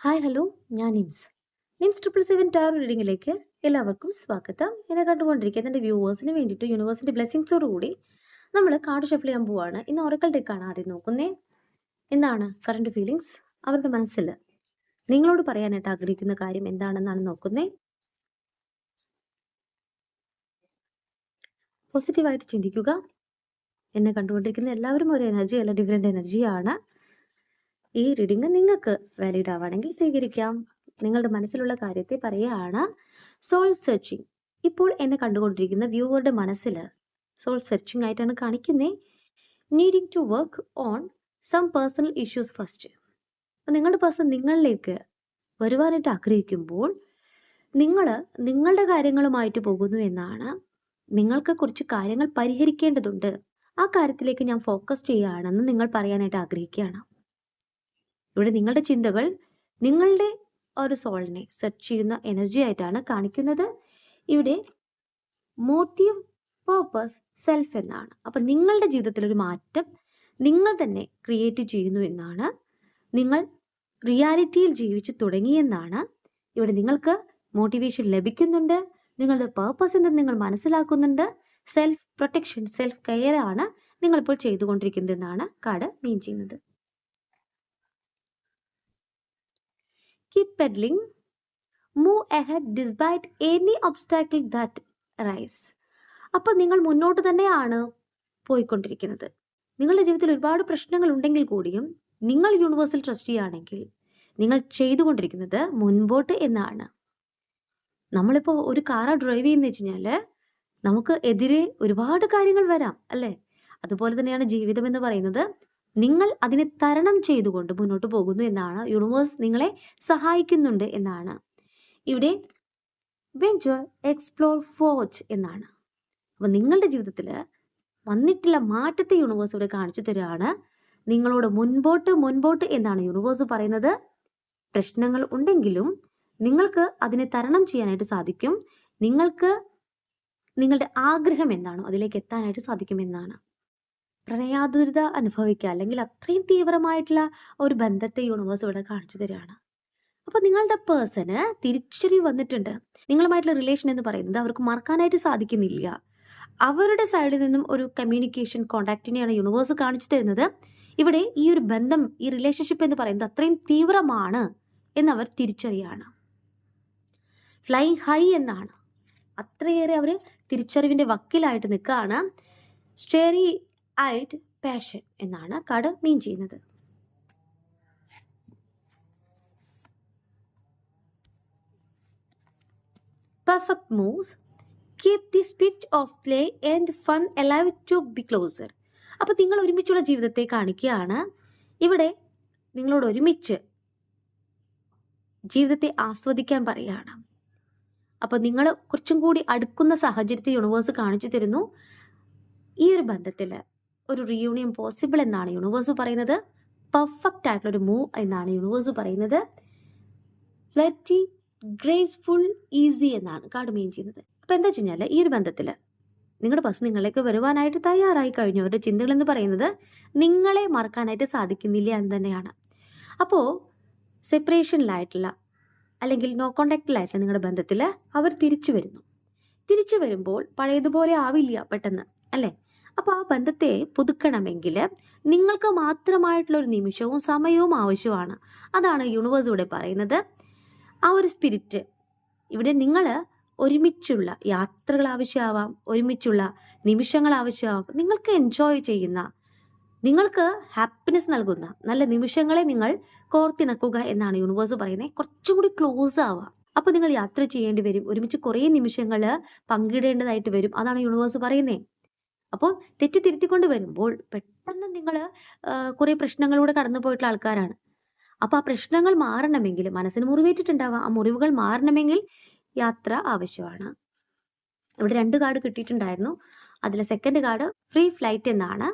Hi hello, ഞാൻ nymphs 777 tar റീഡിങ്ങിലേക്ക് എല്ലാവർക്കും സ്വാഗതം. എന്നെ കണ്ടുകൊണ്ടിരിക്കുന്ന എൻ്റെ വ്യൂവേഴ്സിന് വേണ്ടിയിട്ട് യൂണിവേഴ്സിൻ്റെ ബ്ലെസ്സിങ്സോടുകൂടി നമ്മൾ കാർഡ് ഷഫിൾ ചെയ്യാൻ പോവാണ്. ഇന്ന് ഒറക്കൽ ഡെക്കാണ് ആദ്യം നോക്കുന്നേ. എന്താണ് കറണ്ട് ഫീലിങ്സ്, അവരുടെ മനസ്സിൽ നിങ്ങളോട് പറയാനായിട്ട് ആഗ്രഹിക്കുന്ന കാര്യം എന്താണെന്നാണ് നോക്കുന്നേ. പോസിറ്റീവായിട്ട് ചിന്തിക്കുക. എന്നെ കണ്ടുകൊണ്ടിരിക്കുന്ന എല്ലാവരും ഒരു എനർജി അല്ല, ഡിഫറെൻ്റ് എനർജിയാണ്. ഈ റീഡിങ് നിങ്ങൾക്ക് വാലിഡ് ആവുകയാണെങ്കിൽ സ്വീകരിക്കാം. നിങ്ങളുടെ മനസ്സിലുള്ള കാര്യത്തെ പറയുകയാണ്. Soul searching. ഇപ്പോൾ എന്നെ കണ്ടുകൊണ്ടിരിക്കുന്ന വ്യൂവറുടെ മനസ്സിൽ സോൾ സെർച്ചിങ് ആയിട്ടാണ് കാണിക്കുന്നത്. Needing to work on some personal issues first. നിങ്ങളുടെ പേഴ്സൺ നിങ്ങളിലേക്ക് വരുവാനായിട്ട് ആഗ്രഹിക്കുമ്പോൾ നിങ്ങൾ നിങ്ങളുടെ കാര്യങ്ങളുമായിട്ട് പോകുന്നു എന്നാണ്. നിങ്ങൾക്ക് കുറച്ച് കാര്യങ്ങൾ പരിഹരിക്കേണ്ടതുണ്ട്, ആ കാര്യത്തിലേക്ക് ഞാൻ ഫോക്കസ് ചെയ്യുകയാണെന്ന് നിങ്ങൾ പറയാനായിട്ട് ആഗ്രഹിക്കുകയാണ്. ഇവിടെ നിങ്ങളുടെ ചിന്തകൾ നിങ്ങളുടെ ഒരു സോളിനെ സെർച്ച് ചെയ്യുന്ന എനർജി ആയിട്ടാണ് കാണിക്കുന്നത്. ഇവിടെ മോട്ടീവ്, പേർപ്പസ്, സെൽഫ് എന്നാണ്. അപ്പം നിങ്ങളുടെ ജീവിതത്തിലൊരു മാറ്റം നിങ്ങൾ തന്നെ ക്രിയേറ്റ് ചെയ്യുന്നു എന്നാണ്. നിങ്ങൾ റിയാലിറ്റിയിൽ ജീവിച്ചു തുടങ്ങിയെന്നാണ്. ഇവിടെ നിങ്ങൾക്ക് മോട്ടിവേഷൻ ലഭിക്കുന്നുണ്ട്. നിങ്ങളുടെ പേർപ്പസ് എന്തെന്ന് നിങ്ങൾ മനസ്സിലാക്കുന്നുണ്ട്. സെൽഫ് പ്രൊട്ടക്ഷൻ, സെൽഫ് കെയർ ആണ് നിങ്ങളിപ്പോൾ ചെയ്തുകൊണ്ടിരിക്കുന്നതെന്നാണ് കാർഡ് മീൻ ചെയ്യുന്നത്. Keep pedaling, move ahead despite any obstacle that arise. അപ്പോൾ നിങ്ങൾ മുന്നോട്ട് തന്നെയാണ് പോയിക്കൊണ്ടിരിക്കുന്നത്. നിങ്ങളുടെ ജീവിതത്തിൽ ഒരുപാട് പ്രശ്നങ്ങൾ ഉണ്ടെങ്കിൽ കൂടിയും നിങ്ങൾ യൂണിവേഴ്സൽ ട്രസ്റ്റ് ചെയ്യുകയാണെങ്കിൽ നിങ്ങൾ ചെയ്തുകൊണ്ടിരിക്കുന്നത് മുൻപോട്ട് എന്നാണ്. നമ്മളിപ്പോൾ ഒരു കാറ് ഡ്രൈവ് ചെയ്യുന്ന വെച്ച് കഴിഞ്ഞാൽ നമുക്ക് എതിരെ ഒരുപാട് കാര്യങ്ങൾ വരാം അല്ലേ? അതുപോലെ തന്നെയാണ് ജീവിതം എന്ന് പറയുന്നത്. നിങ്ങൾ അതിനെ തരണം ചെയ്തുകൊണ്ട് മുന്നോട്ട് പോകുന്നു എന്നാണ്. യൂണിവേഴ്സ് നിങ്ങളെ സഹായിക്കുന്നുണ്ട് എന്നാണ്. ഇവിടെ വെഞ്ചർ, എക്സ്പ്ലോർ, ഫോർജ് എന്നാണ്. അപ്പോൾ നിങ്ങളുടെ ജീവിതത്തിൽ വന്നിട്ടുള്ള മാറ്റത്തെ യൂണിവേഴ്സ് ഇവിടെ കാണിച്ചു തരികയാണ്. നിങ്ങളോട് മുൻപോട്ട് എന്നാണ് യൂണിവേഴ്സ് പറയുന്നത്. പ്രശ്നങ്ങൾ ഉണ്ടെങ്കിലും നിങ്ങൾക്ക് അതിനെ തരണം ചെയ്യാനായിട്ട് സാധിക്കും. നിങ്ങൾക്ക് നിങ്ങളുടെ ആഗ്രഹം എന്താണോ അതിലേക്ക് എത്താനായിട്ട് സാധിക്കുമെന്നാണ്. പ്രണയാതുരത അനുഭവിക്കുക അല്ലെങ്കിൽ അത്രയും തീവ്രമായിട്ടുള്ള ഒരു ബന്ധത്തെ യൂണിവേഴ്സ് ഇവിടെ കാണിച്ചു തരികയാണ്. അപ്പോൾ നിങ്ങളുടെ പേഴ്സണ് തിരിച്ചറിവ് വന്നിട്ടുണ്ട്. നിങ്ങളുമായിട്ടുള്ള റിലേഷൻ എന്ന് പറയുന്നത് അവർക്ക് മറക്കാനായിട്ട് സാധിക്കുന്നില്ല. അവരുടെ സൈഡിൽ നിന്നും ഒരു കമ്മ്യൂണിക്കേഷൻ കോണ്ടാക്റ്റിനെയാണ് യൂണിവേഴ്സ് കാണിച്ചു തരുന്നത്. ഇവിടെ ഈ ഒരു ബന്ധം, ഈ റിലേഷൻഷിപ്പ് എന്ന് പറയുന്നത് അത്രയും തീവ്രമാണ് എന്നവർ തിരിച്ചറിയാണ്. ഫ്ലൈങ് ഹൈ എന്നാണ്. അത്രയേറെ അവർ തിരിച്ചറിവിൻ്റെ വക്കിലായിട്ട് നിൽക്കുകയാണ്. സ്റ്റേറി ഐഡ് പാഷൻ എന്നാണ് കാർഡ് മീൻ ചെയ്യുന്നത്. Perfect moves, keep the spirit of play and fun alive to be closer. അപ്പോൾ നിങ്ങൾ ഒരുമിച്ചുള്ള ജീവിതത്തെ കാണിക്കുകയാണ്. ഇവിടെ നിങ്ങളോട് ഒരുമിച്ച് ജീവിതത്തെ ആസ്വദിക്കാൻ പറയുകയാണ്. അപ്പോൾ നിങ്ങൾ കുറച്ചും കൂടി അടുക്കുന്ന സാഹചര്യത്തെ യൂണിവേഴ്സ് കാണിച്ചു തരുന്നു. ഈ ഒരു ബന്ധത്തിൽ ഒരു റീയൂണിയൻ പോസിബിൾ എന്നാണ് യൂണിവേഴ്സ് പറയുന്നത്. പെർഫെക്റ്റ് ആയിട്ടുള്ളൊരു മൂവ് എന്നാണ് യൂണിവേഴ്സ് പറയുന്നത്. ഫ്ലറ്റി, ഗ്രേസ്ഫുൾ, ഈസി എന്നാണ് കാർഡ് മീൻ ചെയ്യുന്നത്. അപ്പോൾ എന്താ വെച്ച് കഴിഞ്ഞാൽ ഈ ഒരു ബന്ധത്തിൽ നിങ്ങളുടെ പേഴ്സൺ നിങ്ങളിലേക്ക് വരുവാനായിട്ട് തയ്യാറായി കഴിഞ്ഞു. അവരുടെ ചിന്തകൾ എന്ന് പറയുന്നത് നിങ്ങളെ മറക്കാനായിട്ട് സാധിക്കുന്നില്ല എന്ന് തന്നെയാണ്. അപ്പോൾ സെപ്പറേഷനിലായിട്ടുള്ള അല്ലെങ്കിൽ നോ കോണ്ടാക്റ്റിലായിട്ടുള്ള നിങ്ങളുടെ ബന്ധത്തിൽ അവർ തിരിച്ചു വരുമ്പോൾ പഴയതുപോലെ ആവില്ല പെട്ടെന്ന് അല്ലേ? അപ്പോൾ ആ ബന്ധത്തെ പുതുക്കണമെങ്കിൽ നിങ്ങൾക്ക് മാത്രമായിട്ടുള്ള ഒരു നിമിഷവും സമയവും ആവശ്യമാണ്. അതാണ് യൂണിവേഴ്സ് ഇവിടെ പറയുന്നത്. ആ ഒരു സ്പിരിറ്റ് ഇവിടെ നിങ്ങൾ ഒരുമിച്ചുള്ള യാത്രകൾ ആവശ്യമാവാം, ഒരുമിച്ചുള്ള നിമിഷങ്ങൾ ആവശ്യമാവാം. നിങ്ങൾക്ക് എൻജോയ് ചെയ്യുന്ന, നിങ്ങൾക്ക് ഹാപ്പിനെസ് നൽകുന്ന നല്ല നിമിഷങ്ങളെ നിങ്ങൾ കോർത്തിണക്കുക എന്നാണ് യൂണിവേഴ്സ് പറയുന്നത്. കുറച്ചും കൂടി ക്ലോസ് ആവാം. അപ്പോൾ നിങ്ങൾ യാത്ര ചെയ്യേണ്ടി വരും, ഒരുമിച്ച് കുറേ നിമിഷങ്ങൾ പങ്കിടേണ്ടതായിട്ട് വരും. അതാണ് യൂണിവേഴ്സ് പറയുന്നത്. അപ്പോൾ തെറ്റ് തിരുത്തിക്കൊണ്ട് വരുമ്പോൾ പെട്ടെന്ന് നിങ്ങൾ കുറേ പ്രശ്നങ്ങളിലൂടെ കടന്നു പോയിട്ടുള്ള ആൾക്കാരാണ്. അപ്പോൾ ആ പ്രശ്നങ്ങൾ മാറണമെങ്കിൽ, മനസ്സിന് മുറിവേറ്റിട്ടുണ്ടാവാം, ആ മുറിവുകൾ മാറണമെങ്കിൽ യാത്ര ആവശ്യമാണ്. ഇവിടെ 2 കാർഡ് കിട്ടിയിട്ടുണ്ടായിരുന്നു. അതിലെ സെക്കൻഡ് കാർഡ് ഫ്രീ ഫ്ലൈറ്റ് എന്നാണ്.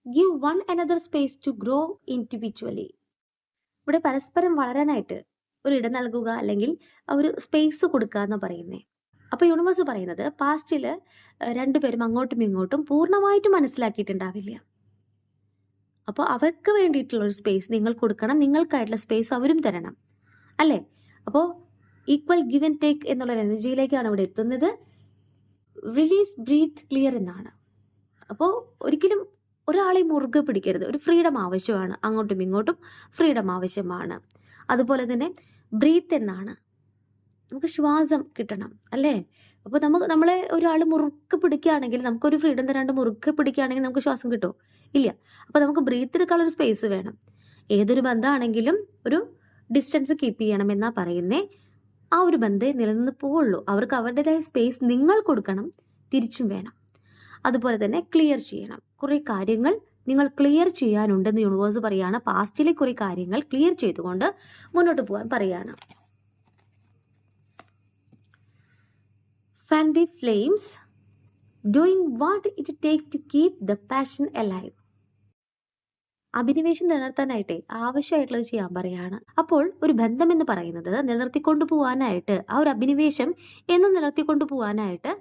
Give one another space to grow individually. ഇവിടെ പരസ്പരം വളരാനായിട്ട് ഒരു ഇടം നൽകുക അല്ലെങ്കിൽ ഒരു സ്പേസ് കൊടുക്കുക എന്ന് പറയുന്നത്. അപ്പോൾ യൂണിവേഴ്സ് പറയുന്നത് പാസ്റ്റിൽ രണ്ടുപേരും അങ്ങോട്ടും ഇങ്ങോട്ടും പൂർണ്ണമായിട്ടും മനസ്സിലാക്കിയിട്ടുണ്ടാവില്ല. അപ്പോൾ അവർക്ക് വേണ്ടിയിട്ടുള്ള ഒരു സ്പേസ് നിങ്ങൾ കൊടുക്കണം, നിങ്ങൾക്കായിട്ടുള്ള സ്പേസ് അവരും തരണം. അല്ലേ? അപ്പോൾ ഈക്വൽ ഗിവ് ആൻഡ് ടേക്ക് എന്നുള്ള എനർജിയിലേക്കാണ് ഇവിടെ എത്തുന്നത്. റിലീസ്, ബ്രീത്ത്, ക്ലിയർ എന്നാണ്. അപ്പോൾ ഒരിക്കലും ഒരാളെ മുറുകെ പിടിക്കരുത്. ഒരു ഫ്രീഡം ആവശ്യമാണ്, അങ്ങോട്ടും ഇങ്ങോട്ടും ഫ്രീഡം ആവശ്യമാണ്. അതുപോലെ തന്നെ ബ്രീത്ത് എന്നാണ്, നമുക്ക് ശ്വാസം കിട്ടണം, അല്ലേ? അപ്പോൾ നമ്മളെ ഒരാൾ മുറുക്കെ പിടിക്കുകയാണെങ്കിൽ, നമുക്കൊരു ഫ്രീഡം തരാണ്ട് മുറുക്കെ പിടിക്കുകയാണെങ്കിൽ നമുക്ക് ശ്വാസം കിട്ടുമോ? ഇല്ല. അപ്പോൾ നമുക്ക് ബ്രീത്ത് എടുക്കാനുള്ളൊരു സ്പേസ് വേണം. ഏതൊരു ബന്ധമാണെങ്കിലും ഒരു ഡിസ്റ്റൻസ് കീപ്പ് ചെയ്യണം എന്നാ പറയുന്നേ. ആ ഒരു ബന്ധമേ നിലനിന്ന് പോവുള്ളൂ. അവർക്ക് അവരുടേതായ സ്പേസ് നിങ്ങൾ കൊടുക്കണം, തിരിച്ചും വേണം. അതുപോലെ തന്നെ ക്ലിയർ ചെയ്യണം. കുറേ കാര്യങ്ങൾ നിങ്ങൾ ക്ലിയർ ചെയ്യാനുണ്ടെന്ന് യൂണിവേഴ്സ് പറയാണ്. പാസ്റ്റിലെ കുറേ കാര്യങ്ങൾ ക്ലിയർ ചെയ്തുകൊണ്ട് മുന്നോട്ട് പോകാൻ പറയാണ്. Fan the flames, doing what it takes to keep the passion alive. അഭിനിവേശം നിലനിർത്താനായിട്ടേ ആവശ്യമായിട്ടുള്ളത് ചെയ്യാൻ പറയാണ്. അപ്പോൾ ഒരു ബന്ധം എന്ന് പറയുന്നത് നിലനിർത്തിക്കൊണ്ടു പോകാനായിട്ട്, ആ ഒരു അഭിനിവേശം എന്നും നിലനിർത്തിക്കൊണ്ടു പോകാനായിട്ട്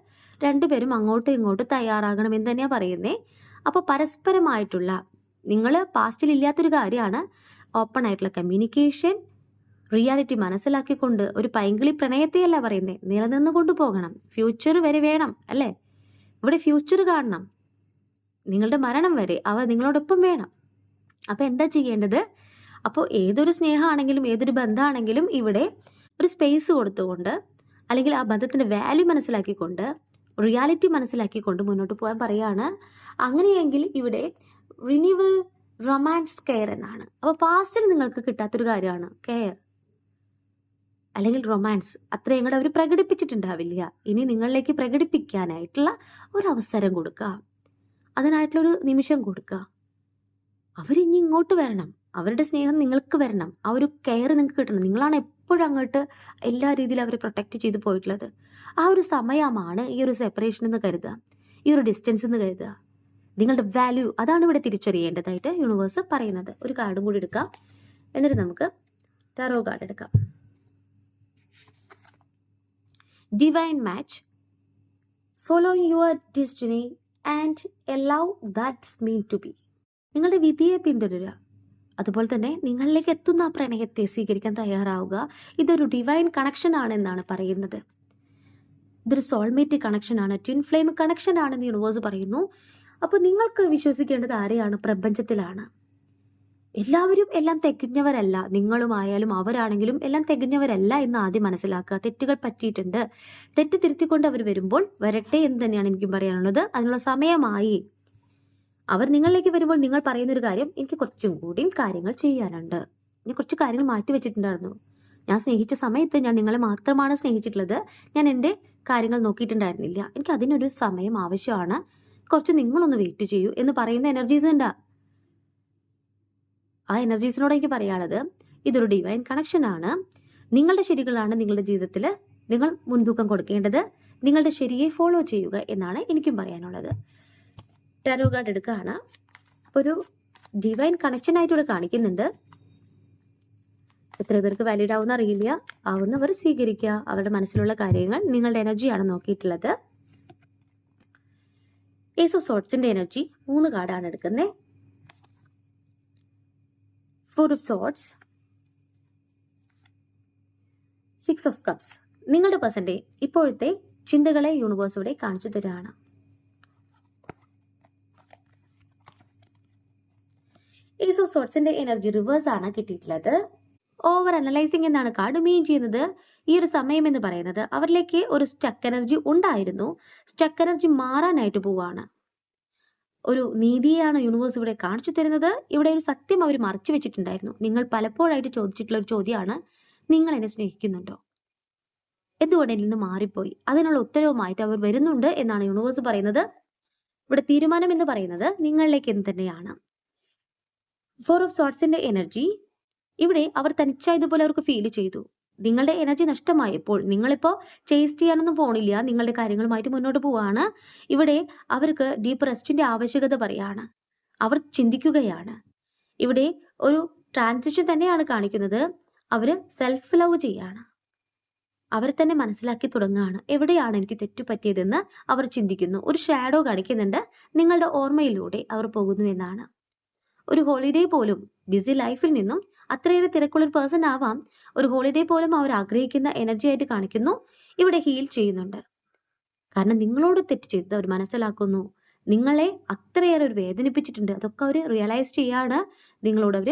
രണ്ടുപേരും അങ്ങോട്ടും ഇങ്ങോട്ടും തയ്യാറാകണമെന്ന് തന്നെയാണ് പറയുന്നേ. അപ്പോൾ പരസ്പരമായിട്ടുള്ള, നിങ്ങൾ പാസ്റ്റിൽ ഇല്ലാത്തൊരു കാര്യമാണ് ഓപ്പൺ ആയിട്ടുള്ള കമ്മ്യൂണിക്കേഷൻ, റിയാലിറ്റി മനസ്സിലാക്കിക്കൊണ്ട് ഒരു പൈങ്കിളി പ്രണയത്തെയല്ല പറയുന്നേ, നിലനിന്ന് കൊണ്ടുപോകണം. ഫ്യൂച്ചർ വരെ വേണം, അല്ലേ? ഇവിടെ ഫ്യൂച്ചർ കാണണം, നിങ്ങളുടെ മരണം വരെ അവർ നിങ്ങളോടൊപ്പം വേണം. അപ്പോൾ എന്താ ചെയ്യേണ്ടത്? അപ്പോൾ ഏതൊരു സ്നേഹമാണെങ്കിലും ഏതൊരു ബന്ധമാണെങ്കിലും ഇവിടെ ഒരു സ്പേസ് കൊടുത്തുകൊണ്ട്, അല്ലെങ്കിൽ ആ ബന്ധത്തിൻ്റെ വാല്യൂ മനസ്സിലാക്കിക്കൊണ്ട്, റിയാലിറ്റി മനസ്സിലാക്കിക്കൊണ്ട് മുന്നോട്ട് പോകാൻ പറയാണ്. അങ്ങനെയെങ്കിൽ ഇവിടെ റിന്യൂവൽ, റൊമാൻസ്, കെയർ എന്നാണ്. അപ്പോൾ പാസ്റ്റിൽ നിങ്ങൾക്ക് കിട്ടാത്തൊരു കാര്യമാണ് കെയർ അല്ലെങ്കിൽ റൊമാൻസ്. അത്രയും കൂടെ അവർ പ്രകടിപ്പിച്ചിട്ടുണ്ടാവില്ല. ഇനി നിങ്ങളിലേക്ക് പ്രകടിപ്പിക്കാനായിട്ടുള്ള ഒരു അവസരം കൊടുക്കുക, അതിനായിട്ടുള്ളൊരു നിമിഷം കൊടുക്കുക. അവരിനി ഇങ്ങോട്ട് വരണം, അവരുടെ സ്നേഹം നിങ്ങൾക്ക് വരണം, ആ ഒരു കെയർ നിങ്ങൾക്ക് കിട്ടണം. നിങ്ങളാണ് എപ്പോഴും അങ്ങോട്ട് എല്ലാ രീതിയിലും അവരെ പ്രൊട്ടക്റ്റ് ചെയ്ത് പോയിട്ടുള്ളത്. ആ ഒരു സമയമാണ് ഈ ഒരു സെപ്പറേഷൻ എന്ന് കരുതുക, ഈ ഒരു ഡിസ്റ്റൻസ് എന്ന് കരുതുക. നിങ്ങളുടെ വാല്യൂ അതാണ് ഇവിടെ തിരിച്ചറിയേണ്ടതായിട്ട് യൂണിവേഴ്സ് പറയുന്നത്. ഒരു കാർഡും കൂടി എടുക്കാം, എന്നിട്ട് നമുക്ക് ടാറോ കാർഡ് എടുക്കാം. Divine match, follow your destiny and allow that's meant to be. നിങ്ങളുടെ വിധിയെ പിന്തുടരുക, അതുപോലെ തന്നെ നിങ്ങളിലേക്ക് എത്തുന്ന ആ പ്രണയത്തെ സ്വീകരിക്കാൻ തയ്യാറാവുക. ഇതൊരു ഡിവൈൻ കണക്ഷൻ ആണെന്നാണ് പറയുന്നത്. ഇതൊരു സോൾമേറ്റ് കണക്ഷൻ ആണ്, ട്വിൻ ഫ്ലെയിം കണക്ഷൻ ആണെന്ന് യൂണിവേഴ്സ് പറയുന്നു. അപ്പോൾ നിങ്ങൾക്ക് വിശ്വസിക്കേണ്ടത് ആരെയാണ്? പ്രപഞ്ചത്തിലാണ്. എല്ലാവരും എല്ലാം തികഞ്ഞവരല്ല, നിങ്ങളുമായാലും അവരാണെങ്കിലും എല്ലാം തികഞ്ഞവരല്ല എന്ന് ആദ്യം മനസ്സിലാക്കുക. തെറ്റുകൾ പറ്റിയിട്ടുണ്ട്, തെറ്റ് തിരുത്തിക്കൊണ്ട് അവർ വരുമ്പോൾ വരട്ടെ എന്ന് തന്നെയാണ് എനിക്കും പറയാനുള്ളത്. അതിനുള്ള സമയമായി. അവർ നിങ്ങളിലേക്ക് വരുമ്പോൾ നിങ്ങൾ പറയുന്നൊരു കാര്യം, എനിക്ക് കുറച്ചും കൂടിയും കാര്യങ്ങൾ ചെയ്യാനുണ്ട്, ഞാൻ കുറച്ച് കാര്യങ്ങൾ മാറ്റി വെച്ചിട്ടുണ്ടായിരുന്നു, ഞാൻ സ്നേഹിച്ച സമയത്ത് ഞാൻ നിങ്ങളെ മാത്രമാണ് സ്നേഹിച്ചിട്ടുള്ളത്, ഞാൻ എൻ്റെ കാര്യങ്ങൾ നോക്കിയിട്ടുണ്ടായിരുന്നില്ല, എനിക്ക് അതിനൊരു സമയം ആവശ്യമാണ്, കുറച്ച് നിങ്ങളൊന്ന് വെയിറ്റ് ചെയ്യൂ എന്ന് പറയുന്ന എനർജീസ് ഉണ്ട്. ആ എനർജീസിനോട് എനിക്ക് പറയാനുള്ളത്, ഇതൊരു ഡിവൈൻ കണക്ഷൻ ആണ്. നിങ്ങളുടെ ശരികളാണ് നിങ്ങളുടെ ജീവിതത്തിൽ നിങ്ങൾ മുൻതൂക്കം കൊടുക്കേണ്ടത്. നിങ്ങളുടെ ശരിയെ ഫോളോ ചെയ്യുക എന്നാണ് എനിക്കും പറയാനുള്ളത്. ടാരോ കാർഡ് എടുക്കുകയാണ്. അപ്പോൾ ഒരു ഡിവൈൻ കണക്ഷൻ ആയിട്ട് ഇവിടെ കാണിക്കുന്നുണ്ട്. എത്ര പേർക്ക് വാലിഡ് ആവുന്ന അറിയില്ല. ആവുന്നവർ സ്വീകരിക്കുക. അവരുടെ മനസ്സിലുള്ള കാര്യങ്ങൾ, നിങ്ങളുടെ എനർജിയാണ് നോക്കിയിട്ടുള്ളത്. ഏസ് ഓഫ് സോർട്സിന്റെ എനർജി 3 കാർഡാണ് എടുക്കുന്നത്. 4 ഓഫ് സോർട്സ്, 6 ഓഫ് കപ്സ്. നിങ്ങളുടെ പേഴ്സന്റെ ഇപ്പോഴത്തെ ചിന്തകളെ യൂണിവേഴ്സ് ഇവിടെ കാണിച്ചു തരാണ്. ഏസ് ഓഫ് സോർട്സിന്റെ എനർജി റിവേഴ്സ് ആണ് കിട്ടിയിട്ടുള്ളത്. ഓവർ അനലൈസിങ് എന്നാണ് കാർഡ് മീൻ ചെയ്യുന്നത്. ഈ ഒരു സമയം എന്ന് പറയുന്നത് അവരിലേക്ക് ഒരു സ്റ്റക്ക് എനർജി ഉണ്ടായിരുന്നു, സ്റ്റക്ക് എനർജി മാറാനായിട്ട് പോവാണ്. ഒരു നീതിയെയാണ് യൂണിവേഴ്സ് ഇവിടെ കാണിച്ചു തരുന്നത്. ഇവിടെ ഒരു സത്യം അവർ മറച്ചു വെച്ചിട്ടുണ്ടായിരുന്നു. നിങ്ങൾ പലപ്പോഴായിട്ട് ചോദിച്ചിട്ടുള്ള ഒരു ചോദ്യമാണ്, നിങ്ങൾ എന്നെ സ്നേഹിക്കുന്നുണ്ടോ, എന്തുകൊണ്ട് എന്നിൽ നിന്ന് മാറിപ്പോയി? അതിനുള്ള ഉത്തരവുമായിട്ട് അവർ വരുന്നുണ്ട് എന്നാണ് യൂണിവേഴ്സ് പറയുന്നത്. ഇവിടെ തീരുമാനം എന്ന് പറയുന്നത് നിങ്ങളിലേക്ക് എന്ന് തന്നെയാണ്. 4 ഓഫ് സോർട്സിന്റെ എനർജി, ഇവിടെ അവർ തനിച്ചായതുപോലെ അവർക്ക് ഫീൽ ചെയ്തു. നിങ്ങളുടെ എനർജി നഷ്ടമായപ്പോൾ നിങ്ങളിപ്പോൾ ചേസ് ചെയ്യാനൊന്നും പോണില്ല, നിങ്ങളുടെ കാര്യങ്ങളുമായിട്ട് മുന്നോട്ട് പോവാണ്. ഇവിടെ അവർക്ക് ഡീപ്പ് റെസ്റ്റിന്റെ ആവശ്യകത പറയാണ്, അവർ ചിന്തിക്കുകയാണ്. ഇവിടെ ഒരു ട്രാൻസിഷൻ തന്നെയാണ് കാണിക്കുന്നത്. അവർ സെൽഫ് ലവ് ചെയ്യാണ്, അവരെ തന്നെ മനസ്സിലാക്കി തുടങ്ങുകയാണ്. എവിടെയാണ് എനിക്ക് തെറ്റുപറ്റിയതെന്ന് അവർ ചിന്തിക്കുന്നു. ഒരു ഷാഡോ കാണിക്കുന്നുണ്ട്, നിങ്ങളുടെ ഓർമ്മയിലൂടെ അവർ പോകുന്നു എന്നാണ്. ഒരു ഹോളിഡേ പോലും ബിസി ലൈഫിൽ നിന്നും അത്രയേറെ തിരക്കുള്ളൊരു പേഴ്സൺ ആവാം. ഒരു ഹോളിഡേ പോലും അവർ ആഗ്രഹിക്കുന്ന എനർജി ആയിട്ട് കാണിക്കുന്നു. ഇവിടെ ഹീൽ ചെയ്യുന്നുണ്ട്. കാരണം നിങ്ങളോട് തെറ്റ് ചെയ്തത് അവർ മനസ്സിലാക്കുന്നു. നിങ്ങളെ അത്രയേറെ ഒരു വേദനിപ്പിച്ചിട്ടുണ്ട്. അതൊക്കെ അവർ റിയലൈസ് ചെയ്യാണ്. നിങ്ങളോട് അവർ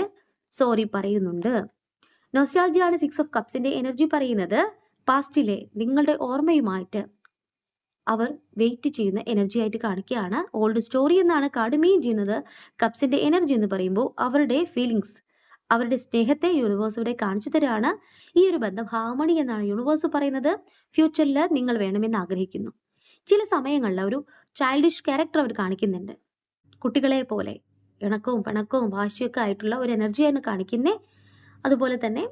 സോറി പറയുന്നുണ്ട്. നൊസ്റ്റാൾജിയാണ് 6 ഓഫ് കപ്സിന്റെ എനർജി പറയുന്നത്. പാസ്റ്റിലെ നിങ്ങളുടെ ഓർമ്മയുമായിട്ട് അവർ വെയിറ്റ് ചെയ്യുന്ന എനർജി ആയിട്ട് കാണിക്കുകയാണ്. ഓൾഡ് സ്റ്റോറി എന്നാണ് കാർഡ് മീൻ ചെയ്യുന്നത്. കപ്സിന്റെ എനർജി എന്ന് പറയുമ്പോൾ അവരുടെ ഫീലിങ്സ്, അവരുടെ സ്നേഹത്തെ യൂണിവേഴ്സ് ഇവിടെ കാണിച്ചു തരാണ്. ഈ ഒരു ബന്ധം ഹാർമണി എന്നാണ് യൂണിവേഴ്സ് പറയുന്നത്. ഫ്യൂച്ചറിൽ നിങ്ങൾ വേണമെന്ന് ആഗ്രഹിക്കുന്നു. ചില സമയങ്ങളിൽ ഒരു ചൈൽഡിഷ് ക്യാരക്ടർ അവർ കാണിക്കുന്നുണ്ട്. കുട്ടികളെ പോലെ ഇണക്കവും പിണക്കവും വാശിയൊക്കെ ആയിട്ടുള്ള ഒരു എനർജിയാണ് കാണിക്കുന്നത്. അതുപോലെ തന്നെ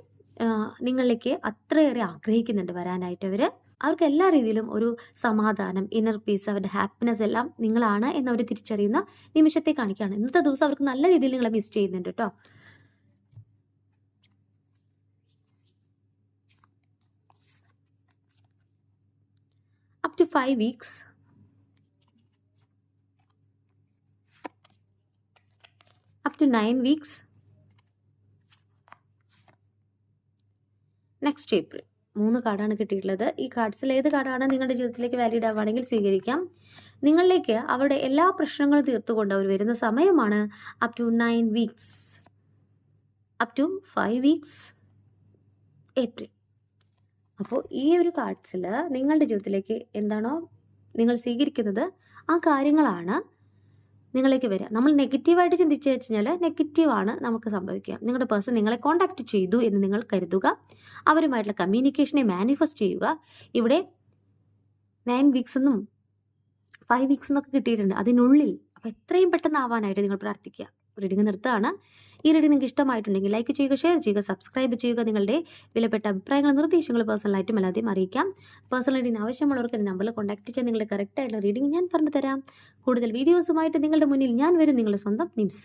നിങ്ങളിലേക്ക് അത്രയേറെ ആഗ്രഹിക്കുന്നുണ്ട് വരാനായിട്ട് അവർ. അവർക്ക് എല്ലാ രീതിയിലും ഒരു സമാധാനം, ഇന്നർ പീസ്, അവരുടെ ഹാപ്പിനെസ് എല്ലാം നിങ്ങളാണ് എന്നവർ തിരിച്ചറിയുന്ന നിമിഷത്തെ കാണിക്കുകയാണ്. ഇന്നത്തെ ദിവസം അവർക്ക് നല്ല രീതിയിൽ നിങ്ങളെ മിസ് ചെയ്യുന്നുണ്ട് കേട്ടോ. up to 5 weeks, up to 9 weeks, next April. 3 കാർഡാണ് കിട്ടിയിട്ടുള്ളത്. ഈ കാർഡ്സിൽ ഏത് കാർഡാണ് നിങ്ങളുടെ ജീവിതത്തിലേക്ക് വാലിഡ് ആവുകയാണെങ്കിൽ സ്വീകരിക്കാം. നിങ്ങളിലേക്ക് അവരുടെ എല്ലാ പ്രശ്നങ്ങളും തീർത്തുകൊണ്ട് അവർ വരുന്ന സമയമാണ് up to 9 weeks, up to 5 weeks April. അപ്പോൾ ഈ ഒരു കാർഡ്സിൽ നിങ്ങളുടെ ജീവിതത്തിലേക്ക് എന്താണോ നിങ്ങൾ സ്വീകരിക്കുന്നത് ആ കാര്യങ്ങളാണ് നിങ്ങളിലേക്ക് വരിക. നമ്മൾ നെഗറ്റീവായിട്ട് ചിന്തിച്ചു കഴിഞ്ഞാൽ നെഗറ്റീവാണ് നമുക്ക് സംഭവിക്കുക. നിങ്ങളുടെ പേഴ്സൺ നിങ്ങളെ കോൺടാക്റ്റ് ചെയ്തു എന്ന് നിങ്ങൾ കരുതുക. അവരുമായിട്ടുള്ള കമ്മ്യൂണിക്കേഷനെ മാനിഫെസ്റ്റ് ചെയ്യുക. ഇവിടെ 9 വീക്സ് എന്നും 5 വീക്സ് എന്നൊക്കെ കിട്ടിയിട്ടുണ്ട് അതിനുള്ളിൽ. അപ്പോൾ എത്രയും പെട്ടെന്ന് ആവാനായിട്ട് നിങ്ങൾ പ്രാർത്ഥിക്കുക. റീഡിംഗ് നിർത്തുകയാണ്. ഈ റീഡിംഗ് നിങ്ങൾക്ക് ഇഷ്ടമായിട്ടുണ്ടെങ്കിൽ ലൈക്ക് ചെയ്യുക, ഷെയർ ചെയ്യുക, സബ്സ്ക്രൈബ് ചെയ്യുക. നിങ്ങളുടെ വിലപ്പെട്ട അഭിപ്രായങ്ങളും നിർദ്ദേശങ്ങളും പേഴ്സണലായിട്ടും എല്ലാതെയും അറിയിക്കാം. പേഴ്സണൽ റീഡിംഗ് ആവശ്യമുള്ളവർക്ക് എൻ്റെ നമ്പറിൽ കോൺടാക്ട് ചെയ്യാൻ നിങ്ങളുടെ കറക്റ്റായിട്ടുള്ള റീഡിംഗ് ഞാൻ പറഞ്ഞു തരാം. കൂടുതൽ വീഡിയോസുമായിട്ട് നിങ്ങളുടെ മുന്നിൽ ഞാൻ വരും. നിങ്ങളുടെ സ്വന്തം നിംസ്.